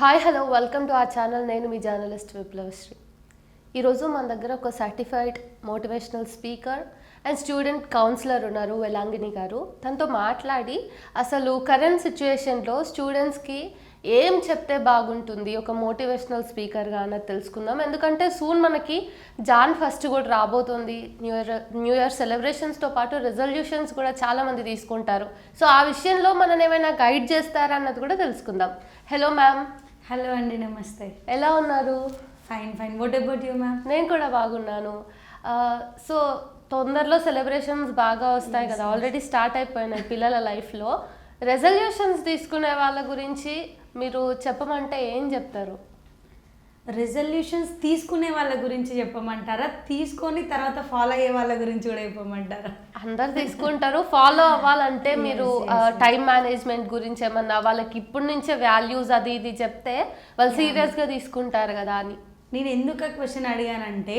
Hi hello welcome to our channel. నేను మీ journalist Viplavasri. ఈరోజు మన దగ్గర ఒక certified motivational speaker and student counsellor ఉన్నారు, వెలాంగిని గారు. తనతో మాట్లాడి అసలు కరెంట్ సిచ్యువేషన్లో స్టూడెంట్స్కి ఏం చెప్తే బాగుంటుంది ఒక మోటివేషనల్ స్పీకర్గా అన్నది తెలుసుకుందాం. ఎందుకంటే సూన్ మనకి జాన్ 1 కూడా రాబోతుంది. న్యూ ఇయర్ సెలబ్రేషన్స్తో పాటు రెజల్యూషన్స్ కూడా చాలామంది తీసుకుంటారు. సో ఆ విషయంలో మనం ఏమైనా గైడ్ చేస్తారా అన్నది కూడా తెలుసుకుందాం. Hello ma'am. హలో అండి, నమస్తే. ఎలా ఉన్నారు? Fine. What about you ma'am? నేను కూడా బాగున్నాను. సో తొందరలో సెలబ్రేషన్స్ బాగా వస్తాయి కదా, ఆల్రెడీ స్టార్ట్ అయిపోయినాయి పిల్లల లైఫ్లో. రెజల్యూషన్స్ తీసుకునే వాళ్ళ గురించి మీరు చెప్పమంటే ఏం చెప్తారు? రెజల్యూషన్స్ తీసుకునే వాళ్ళ గురించి చెప్పమంటారా, తీసుకొని తర్వాత ఫాలో అయ్యే వాళ్ళ గురించి కూడా చెప్పమంటారా? అందరు తీసుకుంటారు. ఫాలో అవ్వాలంటే మీరు టైం మేనేజ్మెంట్ గురించి ఏమన్నా వాళ్ళకి ఇప్పటి నుంచే వాల్యూస్ అది ఇది చెప్తే వాళ్ళు సీరియస్గా తీసుకుంటారు కదా అని. నేను ఎందుకు క్వశ్చన్ అడిగానంటే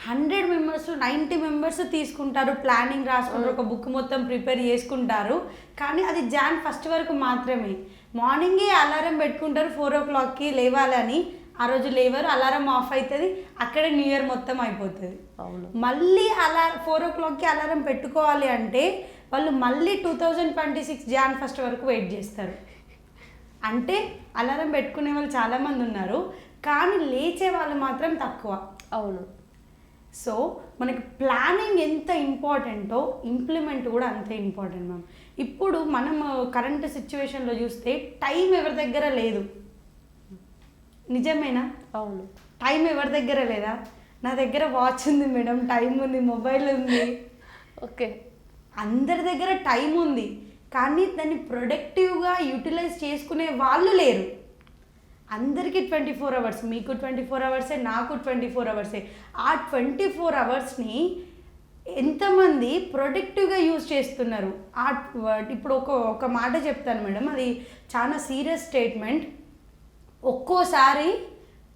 100 మెంబర్స్ 90 మెంబర్స్ తీసుకుంటారు, ప్లానింగ్ రాసుకుంటారు, ఒక బుక్ మొత్తం ప్రిపేర్ చేసుకుంటారు. కానీ అది జాన్ 1 వరకు మాత్రమే. మార్నింగే అలారం పెట్టుకుంటారు 4 o'clockకి లేవాలని. ఆ రోజు లేవరు, అలారం ఆఫ్ అవుతుంది, అక్కడే న్యూ ఇయర్ మొత్తం అయిపోతుంది. అవును. మళ్ళీ 4 o'clockకి అలారం పెట్టుకోవాలి అంటే వాళ్ళు మళ్ళీ 2026 జాన్ 1 వరకు వెయిట్ చేస్తారు. అంటే అలారం పెట్టుకునే వాళ్ళు చాలామంది ఉన్నారు, కానీ లేచే వాళ్ళు మాత్రం తక్కువ. అవును. సో మనకి ప్లానింగ్ ఎంత ఇంపార్టెంటో ఇంప్లిమెంట్ కూడా అంతే ఇంపార్టెంట్ మ్యామ్. ఇప్పుడు మనం కరెంట్ సిచ్యువేషన్లో చూస్తే టైం ఎవరి దగ్గర లేదు, నిజమేనా? అవును. టైం ఎవరి దగ్గర లేదా? నా దగ్గర వాచ్ ఉంది మేడం, టైం ఉంది, మొబైల్ ఉంది. ఓకే, అందరి దగ్గర టైం ఉంది, కానీ దాన్ని ప్రొడక్టివ్గా యూటిలైజ్ చేసుకునే వాళ్ళు లేరు. అందరికీ 24 hours, మీకు 24 hours, నాకు 24 hours. ఆ 24 hoursని ఎంతమంది ప్రొడక్టివ్గా యూజ్ చేస్తున్నారు? ఇప్పుడు ఒక మాట చెప్తాను మేడం, అది చాలా సీరియస్ స్టేట్మెంట్. ఒక్కోసారి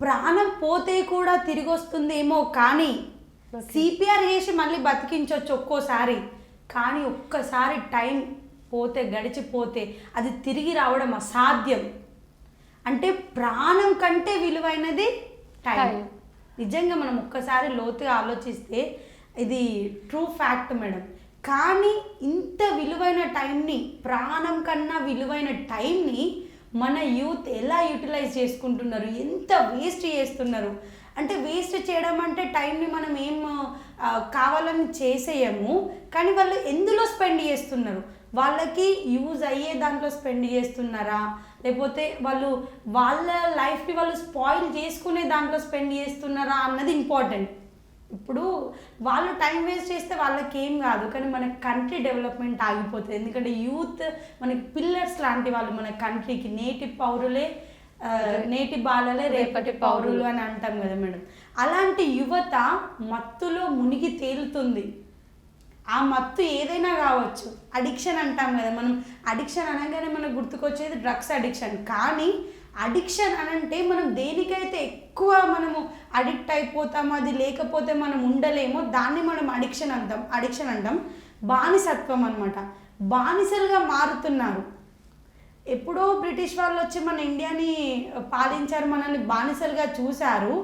ప్రాణం పోతే కూడా తిరిగి వస్తుందేమో, కానీ సిపిఆర్ చేసి మళ్ళీ బతికించవచ్చు ఒక్కోసారి. కానీ ఒక్కసారి టైం పోతే, గడిచిపోతే అది తిరిగి రావడం అసాధ్యం. అంటే ప్రాణం కంటే విలువైనది టైం. నిజంగా మనం ఒక్కసారి లోతుగా ఆలోచిస్తే ఇది ట్రూ ఫ్యాక్ట్ మేడం. కానీ ఇంత విలువైన టైంని, ప్రాణం కన్నా విలువైన టైంని మన యూత్ ఎలా యూటిలైజ్ చేసుకుంటున్నారు, ఎంత వేస్ట్ చేస్తున్నారు. అంటే వేస్ట్ చేయడం అంటే టైంని మనం ఏం కావాలని చేసేయము, కానీ వాళ్ళు ఎందులో స్పెండ్ చేస్తున్నారు, వాళ్ళకి యూజ్ అయ్యే దాంట్లో స్పెండ్ చేస్తున్నారా, లేకపోతే వాళ్ళు వాళ్ళ లైఫ్ని వాళ్ళు స్పాయిల్ చేసుకునే దాంట్లో స్పెండ్ చేస్తున్నారా అన్నది ఇంపార్టెంట్. ఇప్పుడు వాళ్ళు టైం వేస్ట్ చేస్తే వాళ్ళకి ఏం కాదు, కానీ మన కంట్రీ డెవలప్మెంట్ ఆగిపోతుంది. ఎందుకంటే యూత్ మనకి పిల్లర్స్ లాంటి వాళ్ళు మన కంట్రీకి. నేటి పౌరులే నేటి బాలలే రేపటి పౌరులు అని అంటాం కదా మేడం. అలాంటి యువత మత్తులో మునిగి తేలుతుంది. ఆ మత్తు ఏదైనా కావచ్చు, అడిక్షన్ అంటాం కదా మనం. అడిక్షన్ అనగానే మనకు గుర్తుకొచ్చేది డ్రగ్స్ అడిక్షన్. కానీ అడిక్షన్ అనంటే మనం దేనికైతే ఎక్కువ మనము అడిక్ట్ అయిపోతామో, అది లేకపోతే మనం ఉండలేమో, దాన్ని మనం అడిక్షన్ అంటాం. బానిసత్వం అనమాట. బానిసలుగా మారుతున్నారు. ఎప్పుడో బ్రిటిష్ వాళ్ళు వచ్చి మన ఇండియాని పాలించారు, మనల్ని బానిసలుగా చూశారు.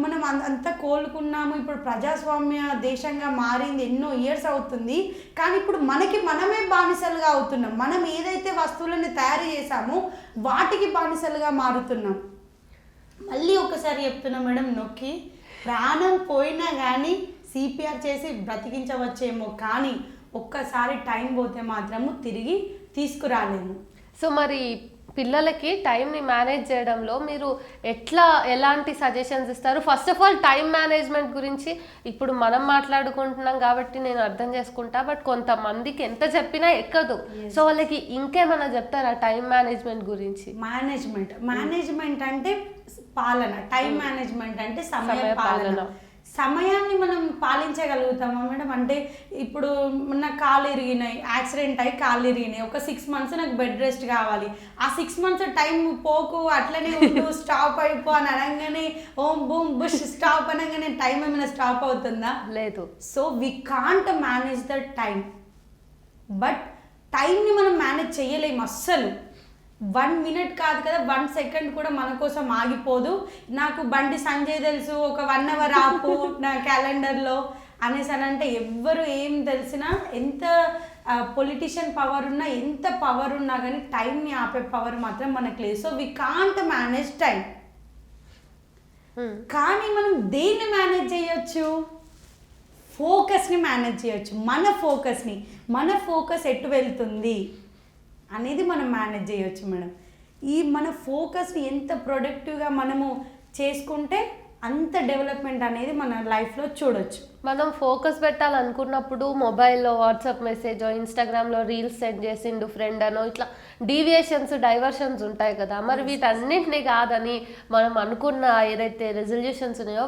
మనం అంతా కోలుకున్నాము, ఇప్పుడు ప్రజాస్వామ్య దేశంగా మారింది, ఎన్నో ఇయర్స్ అవుతుంది. కానీ ఇప్పుడు మనమే బానిసలుగా అవుతున్నాం. మనం ఏదైతే వస్తువులను తయారు చేసామో వాటికి బానిసలుగా మారుతున్నాం. మళ్ళీ ఒకసారి చెప్తున్నా మేడం, నొక్కి, ప్రాణం పోయినా కానీ సిపిఆర్ చేసి బ్రతికించవచ్చేమో, కానీ ఒక్కసారి టైం పోతే మాత్రము తిరిగి తీసుకురాలేము. సో మరి పిల్లలకి టైంని మేనేజ్ చేయడంలో మీరు ఎలాంటి సజెషన్స్ ఇస్తారు? First of all time management గురించి ఇప్పుడు మనం మాట్లాడుకుంటున్నాం కాబట్టి నేను అర్థం చేసుకుంటా, బట్ కొంతమందికి ఎంత చెప్పినా ఎక్కదు. సో వాళ్ళకి ఇంకేమైనా చెప్తారా టైం మేనేజ్మెంట్ గురించి? మేనేజ్మెంట్ అంటే పాలన, టైం మేనేజ్మెంట్ అంటే సమయ పాలన. సమయాన్ని మనం పాలించగలుగుతామా మేడం? అంటే ఇప్పుడు నాకు కాళ్ళు ఇరిగినాయి, యాక్సిడెంట్ అయ్యి కాళ్ళు ఇరిగినాయి, ఒక 6 months నాకు బెడ్ రెస్ట్ కావాలి. ఆ 6 months టైం పోకు, అట్లనే ఉండు, స్టాప్ అయిపో అని అనగానే ఓం బూమ్ బుష్ స్టాప్ అనగానే టైం ఏమైనా స్టాప్ అవుతుందా? లేదు. So we can't manage the time. But టైంని మనం మేనేజ్ చేయలేము అస్సలు. 1 మినిట్ కాదు కదా, 1 సెకండ్ కూడా మన కోసం ఆగిపోదు. నాకు బండి సంజయ్ తెలుసు, ఒక 1 అవర్ ఆపు నా క్యాలెండర్లో అనేసి అని అంటే ఎవ్వరు ఏం తెలిసినా, ఎంత పొలిటీషియన్ పవర్ ఉన్నా, ఎంత పవర్ ఉన్నా కానీ టైంని ఆపే పవర్ మాత్రం మనకు లేదు. So we can't manage time. కానీ మనం దేన్ని మేనేజ్ చేయొచ్చు? ఫోకస్ని మేనేజ్ చేయొచ్చు. మన ఫోకస్ ఎటు వెళ్తుంది అనేది మనం మేనేజ్ చేయొచ్చు మేడం. ఈ మన ఫోకస్ని ఎంత ప్రొడక్టివ్గా మనము చేసుకుంటే అంత డెవలప్మెంట్ అనేది మన లైఫ్లో చూడొచ్చు. మనం ఫోకస్ పెట్టాలనుకున్నప్పుడు మొబైల్లో వాట్సాప్ మెసేజో ఇన్స్టాగ్రామ్లో రీల్స్ సెండ్ చేసిండు ఫ్రెండ్ అనో ఇట్లా డైవర్షన్స్ ఉంటాయి కదా. మరి వీటన్నింటినీ కాదని మనం అనుకున్న ఏదైతే రెజల్యూషన్స్ ఉన్నాయో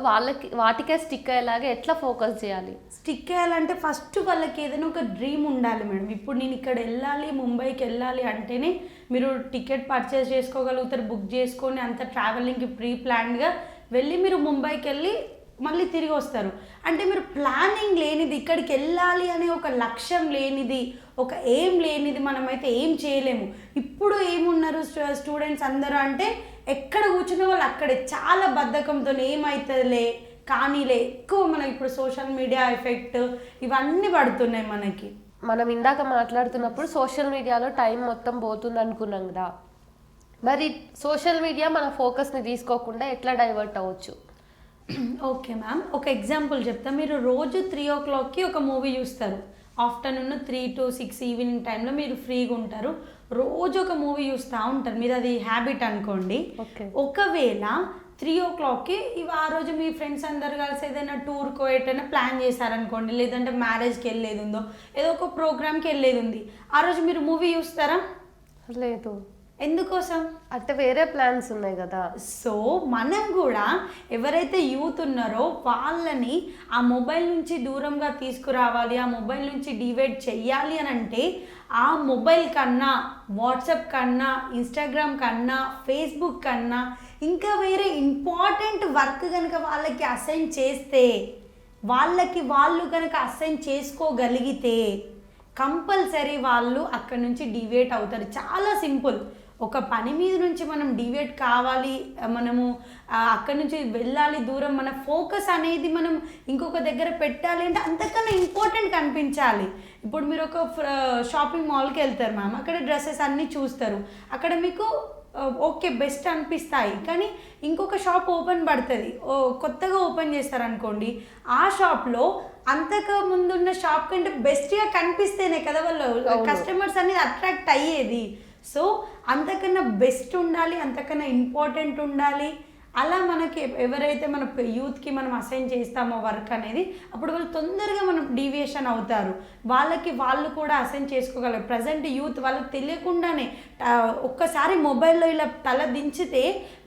వాటికే స్టిక్ అయ్యేలాగా ఎట్లా ఫోకస్ చేయాలి? స్టిక్ అయ్యాలంటే ఫస్ట్ వాళ్ళకి ఏదైనా ఒక డ్రీమ్ ఉండాలి మేడం. ఇప్పుడు నేను ఇక్కడ వెళ్ళాలి, ముంబైకి వెళ్ళాలి అంటేనే మీరు టికెట్ పర్చేస్ చేసుకోగలుగుతారు, బుక్ చేసుకొని అంత ట్రావెలింగ్కి ప్రీ ప్లాన్డ్గా వెళ్ళి మీరు ముంబైకి వెళ్ళి మళ్ళీ తిరిగి వస్తారు. అంటే మీరు ప్లానింగ్ లేనిది, ఇక్కడికి వెళ్ళాలి అనే ఒక లక్ష్యం లేనిది, ఒక ఏం లేనిది మనమైతే ఏం చేయలేము. ఇప్పుడు ఏమున్నారు స్టూడెంట్స్ అందరూ అంటే ఎక్కడ కూర్చున్న వాళ్ళు అక్కడే చాలా బద్ధకంతో ఏమవుతుందిలే కానీలే, ఎక్కువ మనం ఇప్పుడు సోషల్ మీడియా ఎఫెక్ట్ ఇవన్నీ పడుతున్నాయి మనకి. మనం ఇందాక మాట్లాడుతున్నప్పుడు సోషల్ మీడియాలో టైం మొత్తం పోతుంది అనుకున్నాం కదా. మరి సోషల్ మీడియా మన ఫోకస్ని తీసుకోకుండా ఎట్లా డైవర్ట్ అవ్వచ్చు? ఓకే మ్యామ్, ఒక ఎగ్జాంపుల్ చెప్తా. మీరు రోజు 3 o'clockకి ఒక మూవీ చూస్తారు. ఆఫ్టర్నూన్ 3 to 6 ఈవినింగ్ టైంలో మీరు ఫ్రీగా ఉంటారు, రోజు ఒక మూవీ చూస్తూ ఉంటారు. మీరు అది హ్యాబిట్ అనుకోండి. ఒకవేళ 3 o'clockకి ఆ రోజు మీ ఫ్రెండ్స్ అందరు కలిసి ఏదైనా టూర్కో ఎటైనా ప్లాన్ చేశారనుకోండి, లేదంటే మ్యారేజ్కి వెళ్ళేది ఉందో, ఏదో ఒక ప్రోగ్రామ్కి వెళ్ళేది ఉంది, ఆ రోజు మీరు మూవీ చూస్తారా? లేదు. ఎందుకోసం? అంటే వేరే ప్లాన్స్ ఉన్నాయి కదా. సో మనం కూడా ఎవరైతే యూత్ ఉన్నారో వాళ్ళని ఆ మొబైల్ నుంచి దూరంగా తీసుకురావాలి, ఆ మొబైల్ నుంచి డివైడ్ చెయ్యాలి అని అంటే ఆ మొబైల్ కన్నా, వాట్సాప్ కన్నా, ఇన్స్టాగ్రామ్ కన్నా, ఫేస్బుక్ కన్నా ఇంకా వేరే ఇంపార్టెంట్ వర్క్ కనుక వాళ్ళకి అసైన్ చేస్తే, వాళ్ళు కనుక అసైన్ చేసుకోగలిగితే కంపల్సరీ వాళ్ళు అక్కడ నుంచి డివేట్ అవుతారు. చాలా సింపుల్. ఒక పని మీద నుంచి మనం డివేట్ కావాలి, మనము అక్కడి నుంచి వెళ్ళాలి దూరం, మన ఫోకస్ అనేది మనం ఇంకొక దగ్గర పెట్టాలి అంటే అంతకన్నా ఇంపార్టెంట్ కనిపించాలి. ఇప్పుడు మీరు ఒక షాపింగ్ మాల్కి వెళ్తారు మ్యామ్, అక్కడ డ్రెస్సెస్ అన్నీ చూస్తారు, అక్కడ మీకు ఓకే బెస్ట్ అనిపిస్తాయి, కానీ ఇంకొక షాప్ ఓపెన్ పడుతుంది, కొత్తగా ఓపెన్ చేస్తారనుకోండి, ఆ షాప్లో అంతకు ముందున్న షాప్ కంటే బెస్ట్గా కనిపిస్తేనే కదా వాళ్ళు కస్టమర్స్ అనేది అట్రాక్ట్ అయ్యేది. సో అంతకన్నా బెస్ట్ ఉండాలి, అంతకన్నా ఇంపార్టెంట్ ఉండాలి. అలా మనకి ఎవరైతే మన యూత్కి మనం అసైన్ చేస్తామో వర్క్ అనేది, అప్పుడు వాళ్ళు తొందరగా మనం డీవియేషన్ అవుతారు, వాళ్ళు కూడా అసైన్ చేసుకోగలరు. ప్రజెంట్ యూత్ వాళ్ళకి తెలియకుండానే ఒక్కసారి మొబైల్లో ఇలా తల దించితే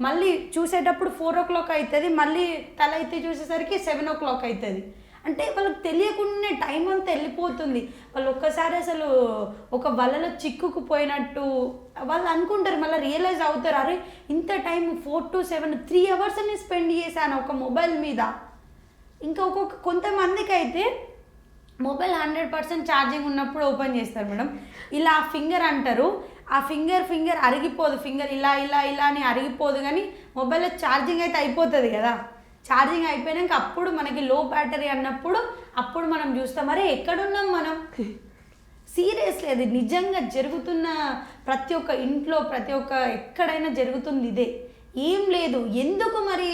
మళ్ళీ చూసేటప్పుడు 4 o'clock అవుతుంది, మళ్ళీ తల అయితే చూసేసరికి 7 o'clock అవుతుంది. అంటే వాళ్ళకి తెలియకుండానే టైం అంతా వెళ్ళిపోతుంది. వాళ్ళు ఒక్కసారి అసలు ఒక వలలో చిక్కుకుపోయినట్టు వాళ్ళు అనుకుంటారు, మళ్ళీ రియలైజ్ అవుతారు, అరే ఇంత టైం 4 to 7 3 hours స్పెండ్ చేశాను ఒక మొబైల్ మీద. ఇంకా కొంతమందికి అయితే మొబైల్ 100% ఛార్జింగ్ ఉన్నప్పుడు ఓపెన్ చేస్తారు మేడం. ఇలా ఫింగర్ అంటారు, ఆ ఫింగర్ అరిగిపోదు, ఫింగర్ ఇలా ఇలా ఇలా అని అరిగిపోదు, కానీ మొబైల్లో ఛార్జింగ్ అయితే అయిపోతుంది కదా. ఛార్జింగ్ అయిపోయాక అప్పుడు మనకి లో బ్యాటరీ అన్నప్పుడు అప్పుడు మనం చూస్తాం, అరే ఎక్కడున్నాం మనం. సీరియస్లీ అది నిజంగా జరుగుతున్న ప్రతి ఒక్క ఇంట్లో, ప్రతి ఒక్క ఎక్కడైనా జరుగుతుంది ఇదే. ఏం లేదు, ఎందుకు మరి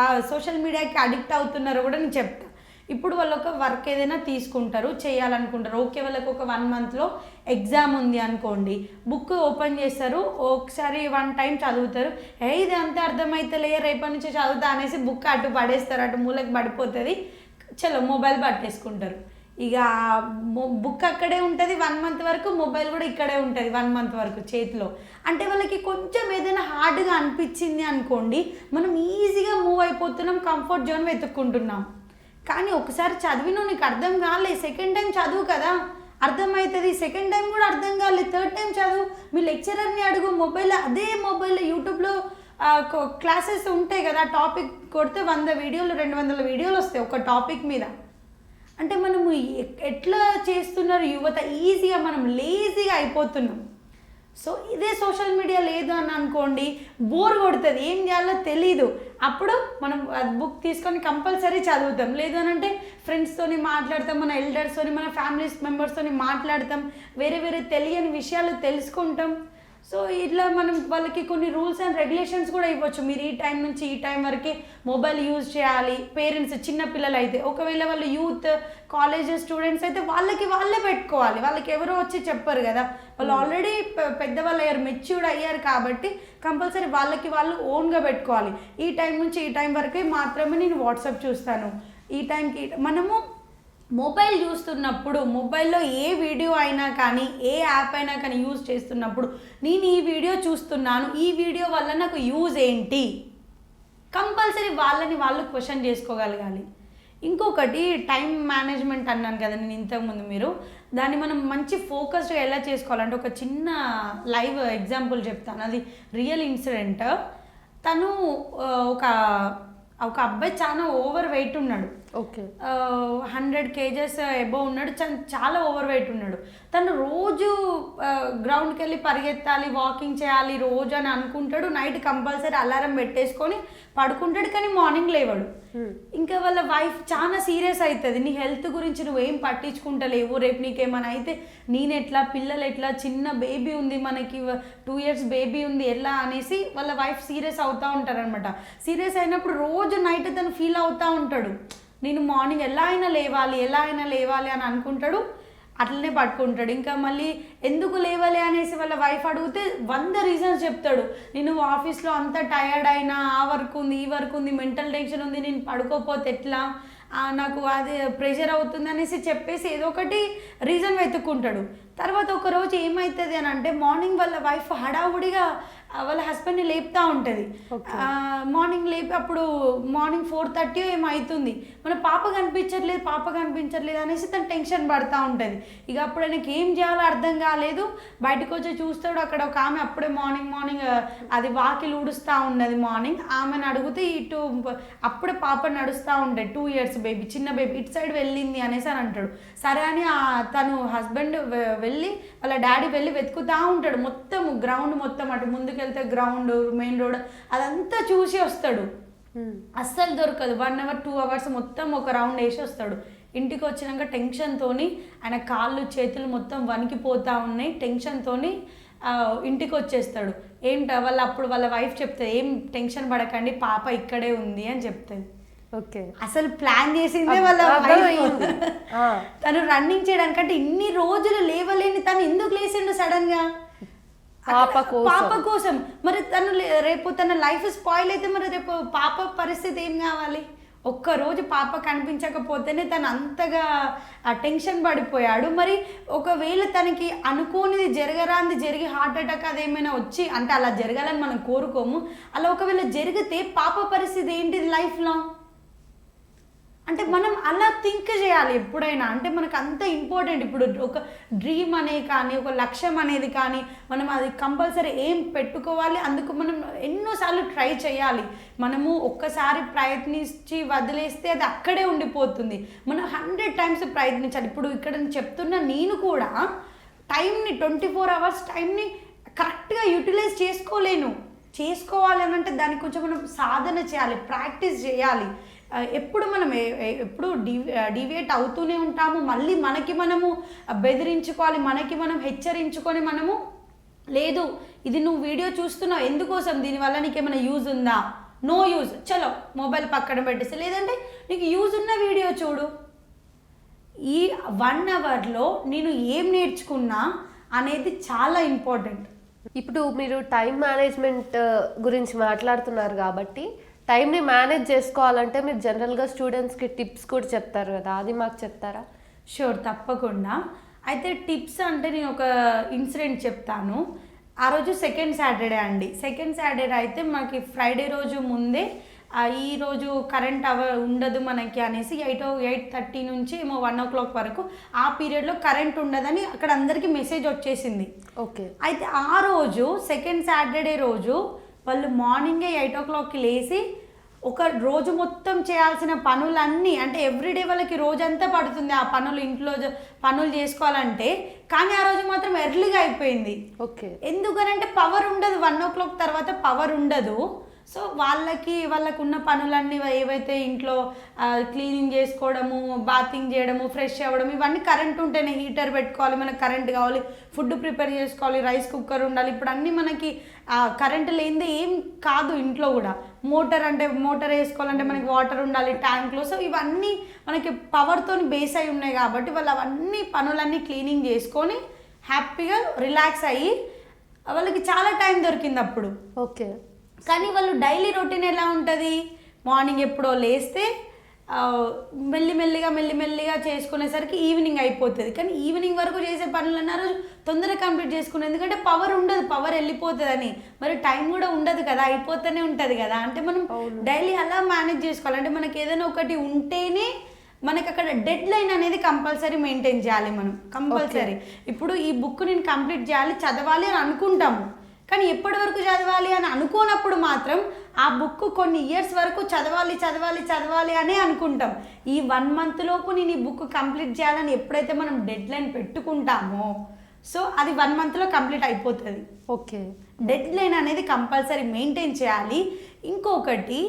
ఆ సోషల్ మీడియాకి అడిక్ట్ అవుతున్నారో కూడా నేను చెప్తా. ఇప్పుడు వాళ్ళు ఒక వర్క్ ఏదైనా తీసుకుంటారు, చేయాలనుకుంటారు, ఓకే వాళ్ళకి ఒక 1 monthలో ఎగ్జామ్ ఉంది అనుకోండి, బుక్ ఓపెన్ చేస్తారు, ఒకసారి 1 time చదువుతారు, ఇది అంతే అర్థమవుతలే రేపటి నుంచి చదువుతా అనేసి బుక్ అటు పడేస్తారు, అటు మూలకి పడిపోతుంది, చలో మొబైల్ పట్టేసుకుంటారు. ఇక బుక్ అక్కడే ఉంటుంది 1 month వరకు, మొబైల్ కూడా ఇక్కడే ఉంటుంది 1 month వరకు చేతిలో. అంటే వాళ్ళకి కొంచెం ఏదైనా హార్డ్గా అనిపించింది అనుకోండి, మనం ఈజీగా మూవ్ అయిపోతున్నాం, కంఫర్ట్ జోన్ వెతుక్కుంటున్నాం. కానీ ఒకసారి చదివిన నీకు అర్థం కాలే, సెకండ్ టైం చదువు కదా అర్థమవుతుంది, సెకండ్ టైం కూడా అర్థం కాలే, థర్డ్ టైం చదువు, మీ లెక్చరర్ని అడుగు, అదే మొబైల్లో యూట్యూబ్లో క్లాసెస్ ఉంటాయి కదా, టాపిక్ కొడితే 100 వీడియోలు 200 వీడియోలు వస్తాయి ఒక టాపిక్ మీద. అంటే మనము ఎట్లా చేస్తున్నారు యువత, ఈజీగా మనం లేజీగా అయిపోతున్నాం. సో ఇదే సోషల్ మీడియా లేదు అని అనుకోండి, బోర్ కొడుతుంది, ఏం చేయాలో తెలీదు. అప్పుడు మనం బుక్ తీసుకొని కంపల్సరీ చదువుతాం. లేదు అని అంటే ఫ్రెండ్స్తోని మాట్లాడతాం, మన ఎల్డర్స్తోని, మన ఫ్యామిలీ మెంబర్స్తోని మాట్లాడతాం, వేరే వేరే తెలియని విషయాలు తెలుసుకుంటాం. సో ఇట్లా మనం వాళ్ళకి కొన్ని రూల్స్ అండ్ రెగ్యులేషన్స్ కూడా ఇవ్వచ్చు. మీరు ఈ టైం నుంచి ఈ టైం వరకే మొబైల్ యూజ్ చేయాలి. పేరెంట్స్ చిన్న పిల్లలు అయితే, ఒకవేళ వాళ్ళు యూత్ కాలేజ్ స్టూడెంట్స్ అయితే వాళ్ళే పెట్టుకోవాలి. వాళ్ళకి ఎవరో వచ్చి చెప్పరు కదా, వాళ్ళు ఆల్రెడీ పెద్దవాళ్ళు అయ్యారు, మెచ్యూర్డ్ అయ్యారు కాబట్టి కంపల్సరీ వాళ్ళు ఓన్గా పెట్టుకోవాలి. ఈ టైం నుంచి ఈ టైం వరకే మాత్రమే నేను వాట్సాప్ చూస్తాను, ఈ టైంకి. మనము మొబైల్ చూస్తున్నప్పుడు, మొబైల్లో ఏ వీడియో అయినా కానీ, ఏ యాప్ అయినా కానీ యూజ్ చేస్తున్నప్పుడు, నేను ఈ వీడియో చూస్తున్నాను, ఈ వీడియో వల్ల నాకు యూజ్ ఏంటి, కంపల్సరీ వాళ్ళు క్వశ్చన్ చేసుకోగలగాలి. ఇంకొకటి టైం మేనేజ్మెంట్ అన్నాను కదా నేను ఇంతకుముందు, మీరు దాన్ని మనం మంచి ఫోకస్డ్గా ఎలా చేసుకోవాలంటే ఒక చిన్న లైవ్ ఎగ్జాంపుల్ చెప్తాను. అది రియల్ ఇన్సిడెంట్. తను ఒక అబ్బాయి చాలా ఓవర్ వెయిట్ ఉన్నాడు. ఓకే. 100 kgs ఎబో ఉన్నాడు, చాలా ఓవర్ వెయిట్ ఉన్నాడు. తను రోజు గ్రౌండ్కి వెళ్ళి పరిగెత్తాలి, వాకింగ్ చేయాలి రోజు అని అనుకుంటాడు. నైట్ కంపల్సరీ అలారం పెట్టేసుకొని పడుకుంటాడు, కానీ మార్నింగ్ లేవాడు. ఇంకా వాళ్ళ వైఫ్ చాలా సీరియస్ అవుతుంది, నీ హెల్త్ గురించి నువ్వేం పట్టించుకుంటలేవు, రేపు నీకేమైనా అయితే నేనెట్లా, పిల్లలు ఎట్లా, చిన్న బేబీ ఉంది మనకి, 2 years బేబీ ఉంది ఎలా అనేసి వాళ్ళ వైఫ్ సీరియస్ అవుతూ ఉంటారనమాట. సీరియస్ అయినప్పుడు రోజు నైట్ తను ఫీల్ అవుతూ ఉంటాడు, నేను మార్నింగ్ ఎలా అయినా లేవాలి అని అనుకుంటాడు. అట్లనే పట్టుకుంటాడు. ఇంకా మళ్ళీ ఎందుకు లేవాలి అనేసి వాళ్ళ వైఫ్ అడిగితే 100 రీజన్స్ చెప్తాడు. నేను ఆఫీస్లో అంతా టయర్డ్ అయినా, ఆ వర్క్ ఉంది, ఈ వర్క్ ఉంది, మెంటల్ టెన్షన్ ఉంది, నేను పడుకోకపోతే ఎట్లా, నాకు అది ప్రెషర్ అవుతుంది అనేసి చెప్పేసి ఏదో ఒకటి రీజన్ వెతుక్కుంటాడు. తర్వాత ఒక రోజు ఏమవుతుంది అని అంటే, మార్నింగ్ వాళ్ళ వైఫ్ హడావుడిగా వాళ్ళ హస్బెండ్ని లేపుతూ ఉంటుంది. మార్నింగ్ లేపి అప్పుడు మార్నింగ్ 4:30 ఏమో అవుతుంది, మన పాప కనిపించట్లేదు అనేసి తను టెన్షన్ పడుతూ ఉంటుంది. ఇక అప్పుడు ఆయనకి ఏం చేయాలో అర్థం కాలేదు. బయటకు వచ్చి చూస్తాడు, అక్కడ ఒక ఆమె అప్పుడే మార్నింగ్ అది వాకిలు ఊడుస్తూ ఉన్నది. మార్నింగ్ ఆమెను అడిగితే ఇటు అప్పుడే పాప నడుస్తూ ఉంటుంది, 2 years బేబీ, చిన్న బేబీ, ఇటు సైడ్ వెళ్ళింది అనేసి అని అంటాడు. సరే అని తను హస్బెండ్ వెళ్ళి వాళ్ళ డాడీ వెళ్ళి వెతుకుతూ ఉంటాడు. మొత్తం గ్రౌండ్ మొత్తం, అటు ముందుకెళ్తే గ్రౌండ్, మెయిన్ రోడ్ అదంతా చూసి వస్తాడు. అస్సలు దొరకదు. 1 hour 2 hours మొత్తం ఒక రౌండ్ వేసి వస్తాడు. ఇంటికి వచ్చినాక టెన్షన్తోని ఆయన కాళ్ళు చేతులు మొత్తం వణికిపోతూ ఉన్నాయి. టెన్షన్తోని ఇంటికి వచ్చేస్తాడు. అప్పుడు వాళ్ళ వైఫ్ చెప్తుంది, ఏం టెన్షన్ పడకండి, పాప ఇక్కడే ఉంది అని చెప్తుంది. ఓకే. అసలు ప్లాన్ చేసిందే వాళ్ళ వైఫ్. తను రన్నింగ్ చేయడానికంటే ఇన్ని రోజులు లేవలేని తను ఎందుకు లేచిండు సడన్ గా? పాప కోసం. మరి తను రేపు తన లైఫ్ స్పాయిల్ అయితే మరి రేపు పాప పరిస్థితి ఏం కావాలి? ఒక్కరోజు పాప కనిపించకపోతేనే తను అంతగా టెన్షన్ పడిపోయాడు. మరి ఒకవేళ తనకి అనుకోనిది జరిగి హార్ట్ అటాక్ అదేమైనా వచ్చి, అంటే అలా జరగాలని మనం కోరుకోము, అలా ఒకవేళ జరిగితే పాప పరిస్థితి ఏంటిది లైఫ్లో? అంటే మనం అలా థింక్ చేయాలి ఎప్పుడైనా. అంటే మనకు అంత ఇంపార్టెంట్. ఇప్పుడు ఒక డ్రీమ్ అనే కానీ, ఒక లక్ష్యం అనేది కానీ, మనం అది కంపల్సరీ ఏం పెట్టుకోవాలి. అందుకు మనం ఎన్నోసార్లు ట్రై చేయాలి. మనము ఒక్కసారి ప్రయత్నించి వదిలేస్తే అది అక్కడే ఉండిపోతుంది. మనం 100 times ప్రయత్నించాలి. ఇప్పుడు ఇక్కడ చెప్తున్న నేను కూడా టైంని 24 hours టైంని కరెక్ట్గా యూటిలైజ్ చేసుకోవాలి అని అంటే దానికి కొంచెం మనం సాధన చేయాలి, ప్రాక్టీస్ చేయాలి. ఎప్పుడు మనం ఎప్పుడు డివియేట్ అవుతూనే ఉంటాము. మళ్ళీ మనకి మనము బెదిరించుకోవాలి, మనకి మనం హెచ్చరించుకొని, మనము లేదు ఇది నువ్వు వీడియో చూస్తున్నావు ఎందుకోసం, దీనివల్ల నీకు ఏమైనా యూజ్ ఉందా? నో యూజ్, చలో మొబైల్ పక్కన పెట్టేసి, లేదంటే నీకు యూజ్ ఉన్న వీడియో చూడు. ఈ 1 hourలో నేను ఏం నేర్చుకున్నా అనేది చాలా ఇంపార్టెంట్. ఇప్పుడు మీరు టైం మేనేజ్మెంట్ గురించి మాట్లాడుతున్నారు కాబట్టి, టైంని మేనేజ్ చేసుకోవాలంటే మీరు జనరల్గా స్టూడెంట్స్కి టిప్స్ కూడా చెప్తారు కదా, అది మాకు చెప్తారా? షూర్, తప్పకుండా. అయితే టిప్స్ అంటే నేను ఒక ఇన్సిడెంట్ చెప్తాను. ఆ రోజు సెకండ్ సాటర్డే అండి. సెకండ్ సాటర్డే అయితే మనకి ఫ్రైడే రోజు ముందే ఈరోజు కరెంట్ ఉండదు మనకి అనేసి 8:30 నుంచి ఏమో 1 o'clock వరకు ఆ పీరియడ్లో కరెంట్ ఉండదని అక్కడ అందరికీ మెసేజ్ వచ్చేసింది. ఓకే. అయితే ఆ రోజు సెకండ్ సాటర్డే రోజు వాళ్ళు మార్నింగే 8 o'clockకి లేచి ఒక రోజు మొత్తం చేయాల్సిన పనులన్నీ అంటే ఎవ్రీడే వాళ్ళకి రోజంతా పడుతుంది ఆ పనులు ఇంట్లో పనులు చేసుకోవాలంటే, కానీ ఆ రోజు మాత్రం ఎర్లీగా అయిపోయింది. ఓకే. ఎందుకనంటే పవర్ ఉండదు, 1 o'clock తర్వాత పవర్ ఉండదు. సో వాళ్ళకున్న పనులన్నీ ఏవైతే ఇంట్లో క్లీనింగ్ చేసుకోవడము, బాతింగ్ చేయడము, ఫ్రెష్ అవ్వడం, ఇవన్నీ కరెంట్ ఉంటేనే, హీటర్ పెట్టుకోవాలి, మనకు కరెంట్ కావాలి, ఫుడ్ ప్రిపేర్ చేసుకోవాలి, రైస్ కుక్కర్ ఉండాలి. ఇప్పుడు అన్నీ మనకి కరెంట్ లేనిదే ఏం కాదు. ఇంట్లో కూడా మోటార్ వేసుకోవాలంటే మనకి వాటర్ ఉండాలి, ట్యాంక్లో. సో ఇవన్నీ మనకి పవర్తో బేస్ అయి ఉన్నాయి కాబట్టి వాళ్ళు అవన్నీ పనులన్నీ క్లీనింగ్ చేసుకొని హ్యాపీగా రిలాక్స్ అయ్యి వాళ్ళకి చాలా టైం దొరికింది అప్పుడు. ఓకే. కానీ వాళ్ళు డైలీ రొటీన్ ఎలా ఉంటుంది, మార్నింగ్ ఎప్పుడో లేస్తే మెల్లిమెల్లిగా చేసుకునేసరికి ఈవినింగ్ అయిపోతుంది. కానీ ఈవినింగ్ వరకు చేసే పనులు అన్నారు తొందరగా కంప్లీట్ చేసుకునేది, ఎందుకంటే పవర్ ఉండదు, పవర్ వెళ్ళిపోతుంది అని. మరి టైం కూడా ఉండదు కదా, అయిపోతూనే ఉంటుంది కదా. అంటే మనం డైలీ అలా మేనేజ్ చేసుకోవాలి. అంటే మనకి ఏదైనా ఒకటి ఉంటేనే మనకి అక్కడ డెడ్ లైన్ అనేది కంపల్సరీ మెయింటైన్ చేయాలి మనం, కంపల్సరీ. ఇప్పుడు ఈ బుక్ నేను కంప్లీట్ చేయాలి, చదవాలి అని అనుకుంటాము, కానీ ఎప్పటి వరకు చదవాలి అని అనుకోనప్పుడు మాత్రం ఆ బుక్ కొన్ని ఇయర్స్ వరకు చదవాలి అనే అనుకుంటాం. ఈ 1 month లోపు నేను ఈ బుక్ కంప్లీట్ చేయాలని ఎప్పుడైతే మనం డెడ్ లైన్ పెట్టుకుంటామో, సో అది 1 monthలో కంప్లీట్ అయిపోతుంది. ఓకే. డెడ్ లైన్ అనేది కంపల్సరీ మెయింటైన్ చేయాలి. ఇంకొకటి,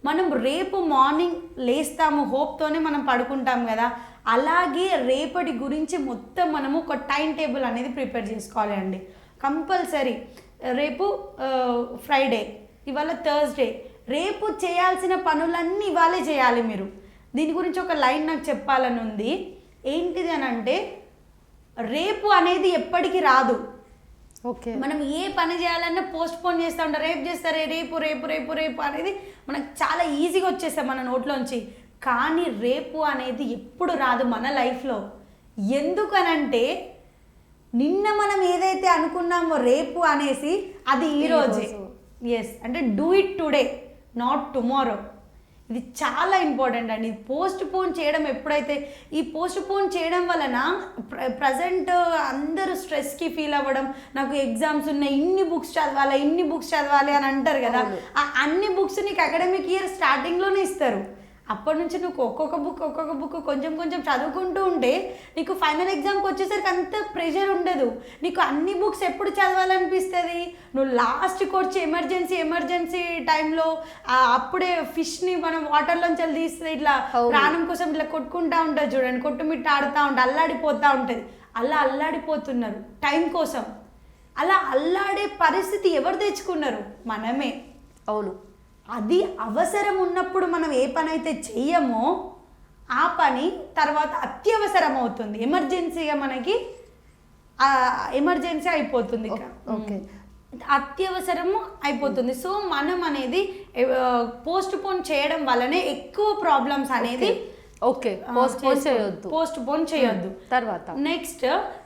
మనం రేపు మార్నింగ్ లేస్తాము, హోప్తోనే మనం పడుకుంటాం కదా, అలాగే రేపటి గురించి మొత్తం మనము ఒక టైం టేబుల్ అనేది ప్రిపేర్ చేసుకోవాలి అండి, కంపల్సరీ. రేపు ఫ్రైడే, ఇవాళ థర్స్డే, రేపు చేయాల్సిన పనులన్నీ ఇవాళే చేయాలి మీరు. దీని గురించి ఒక లైన్ నాకు చెప్పాలని ఉంది. ఏంటిది అని అంటే, రేపు అనేది ఎప్పటికీ రాదు. ఓకే. మనం ఏ పని చేయాలన్నా పోస్ట్ పోన్ చేస్తూ ఉంటాం, రేపు చేస్తారే, రేపు అనేది మనకు చాలా ఈజీగా వచ్చేస్తాం మన నోట్లోంచి. కానీ రేపు అనేది ఎప్పుడు రాదు మన లైఫ్లో. ఎందుకనంటే నిన్న మనం ఏదైతే అనుకున్నామో రేపు అనేసి, అది ఈరోజే. ఎస్, అంటే do it today, not tomorrow. ఇది చాలా ఇంపార్టెంట్ అండి. పోస్ట్ పోన్ చేయడం ఎప్పుడైతే, ఈ పోస్ట్ పోన్ చేయడం వలన ప్రజెంట్ అందరూ స్ట్రెస్కి ఫీల్ అవ్వడం, నాకు ఎగ్జామ్స్ ఉన్నాయి, ఇన్ని బుక్స్ చదవాలి అని అంటారు కదా. ఆ అన్ని బుక్స్ నీకు అకాడమిక్ ఇయర్ స్టార్టింగ్లోనే ఇస్తారు. అప్పటి నుంచి నువ్వు ఒక్కొక్క బుక్ కొంచెం చదువుకుంటూ ఉంటే నీకు ఫైనల్ ఎగ్జామ్కి వచ్చేసరికి అంత ప్రెషర్ ఉండదు. నీకు అన్ని బుక్స్ ఎప్పుడు చదవాలనిపిస్తుంది, నువ్వు లాస్ట్కి వచ్చి ఎమర్జెన్సీ టైంలో అప్పుడే ఫిష్ని మనం వాటర్లోంచి తీస్తే ఇట్లా ప్రాణం కోసం ఇట్లా కొట్టుకుంటూ ఉంటుంది చూడండి, కొట్టుమిట్ట ఆడుతూ ఉంటుంది, అల్లాడిపోతూ ఉంటుంది. అలా అల్లాడిపోతున్నారు టైం కోసం. అలా అల్లాడే పరిస్థితి ఎవరు తెచ్చుకున్నారు? మనమే. అవును. అది అవసరం ఉన్నప్పుడు మనం ఏ పని అయితే చెయ్యమో ఆ పని తర్వాత అత్యవసరం అవుతుంది, ఎమర్జెన్సీగా మనకి ఎమర్జెన్సీ అయిపోతుంది, ఓకే, అత్యవసరము అయిపోతుంది. సో మనం అనేది పోస్ట్ పోన్ చేయడం వల్లనే ఎక్కువ ప్రాబ్లమ్స్ అనేది ఓకే పోస్ట్ పోన్ చేయొద్దు. తర్వాత నెక్స్ట్